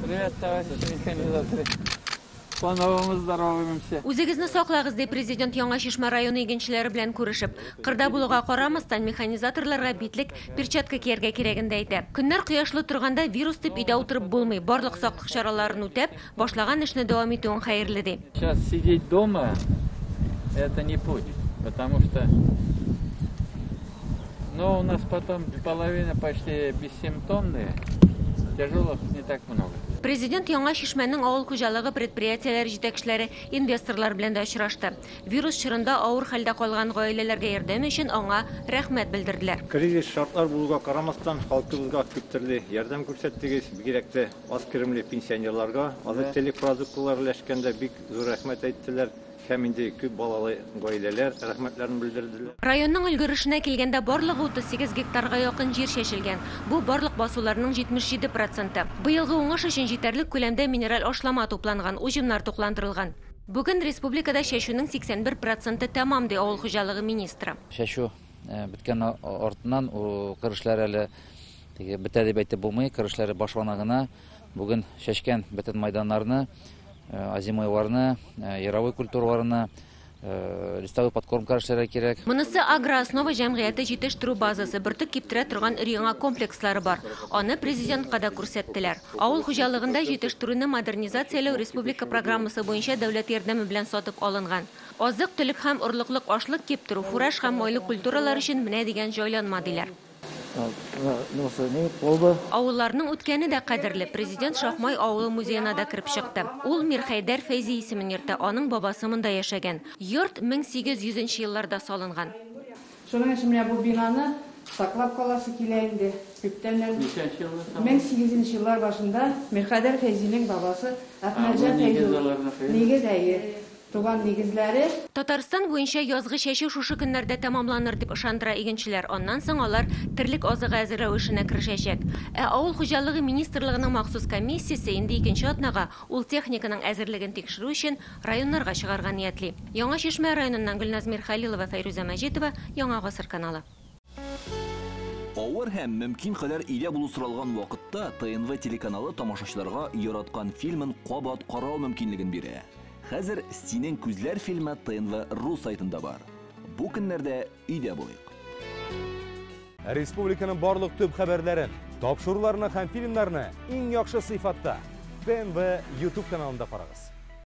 Привет, товарищи механизаторы. По-новому здороваемся. Үзегезне саклagыз дип президент Яңа Шишмә районы игенчеләре белән күрешеп, кырда булуга карамастан механизаторларга битлек, перчатка кияргә кирәген дә әйтә. Көннәр кояшлы торганда вирус дип өйдә утырып булмый, барлык саклык чараларын үтәп, башлаган эшне дәвам итүен хәерле ди. Сейчас сидеть дома это не путь, потому что у нас потом половина почти бессимптомные, тяжелых не так много. Президент Яңа Шишмәнең авыл хуҗалыгы предприятиеләре җитәкчеләре, инвесторлар белән дә очрашты. Вирус чорында авыр хәлдә калган гаиләләргә ярдәм өчен аңа рәхмәт белдерделәр. Кризис шартлар булуга карамастан халкыбызга күп төрле ярдәм күрсәттегез. Бигрәк аз керемле пенсионерларга азык-төлек продуктлары өләшкәндә бик зур рәхмәт әйттеләр. Һәм инде күп балалы гаиләләр рәхмәтләрен белдерделәр. Районның өлгерешенә килгәндә барлыгы 38 гектарга якын җир чәчелгән. Бу барлык басуларның 77%. Быелгы уңыш өчен җитәрлек күләмдә минераль ашлама тупланган, уҗымнар тукландырылган. Бүген республикада чәчүнең 81% тәмам ди авыл хуҗалыгы министры. Чәчү биткән артыннан кырышлар әле бетә дип әйтеп булмый, кырышлары башлана гына. Бүген чәчкән бөтен майданнарны, озимойларны, яровой культураларны, листовой подкормка эшләргә кирәк. Монысы агрооснова җәмгыяте җитештерү базасы, бертик киптерә торган өр-яңа комплекслары бар. Аны президентка да күрсәттеләр. Авыл хуҗалыгында җитештерүне модернизацияләү республика программасы буенча дәүләт ярдәме белән сатып алынган. Азык-төлек һәм орлыклык ашлык киптерү, фураж һәм майлы культуралар өчен менә дигән җайланма диләр. Авылларның үткәне дә кадерле. Президент Шахмай авылы музеена да кирип чыкты. Ул Мирхәйдәр Фәйзи исемен йөртә, аның бабасы монда яшәгән. Йорт 1800 елларда салынган. Шуның өчен менә бу бинаны саклап каласы килә инде. Күптәннән 1800 еллар башында Мирхәйдәр Фәйзинең бабасы Әхмәтҗан Фәйзи нигез туган нигезләре. Татарстан буенча язгы чәчү шушы көннәрдә тәмамланыр дип ышандыра игенчеләр. Аннан соң алар терлек азыгы әзерләү эшенә керешәчәк. Авыл хуҗалыгы министрлыгының махсус комиссиясе инде икенче атнага ул техниканың әзерлеген тикшерү өчен районнарга чыгарга ниятли. Яңа Шишмә районыннан Гөлназ Мирхәлилова, Фәйрүзә Мәҗитова, Яңа Гасыр каналы. Авыр һәм мөмкин кадәр илә булу соралган вакытта ТНВ телеканалы тамашачыларга яраткан фильмын кабат карау мөмкинлеген бирә. Хәзер «Синең күзләр» фильмы ТНВ.ру сайтында бар. Бу көннәрдә өйдә булыйк. Республиканың барлык төп хәбәрләрен, тапшыруларны һәм фильмнарны иң яхшы сыйфатта ТНВ YouTube каналында карагыз.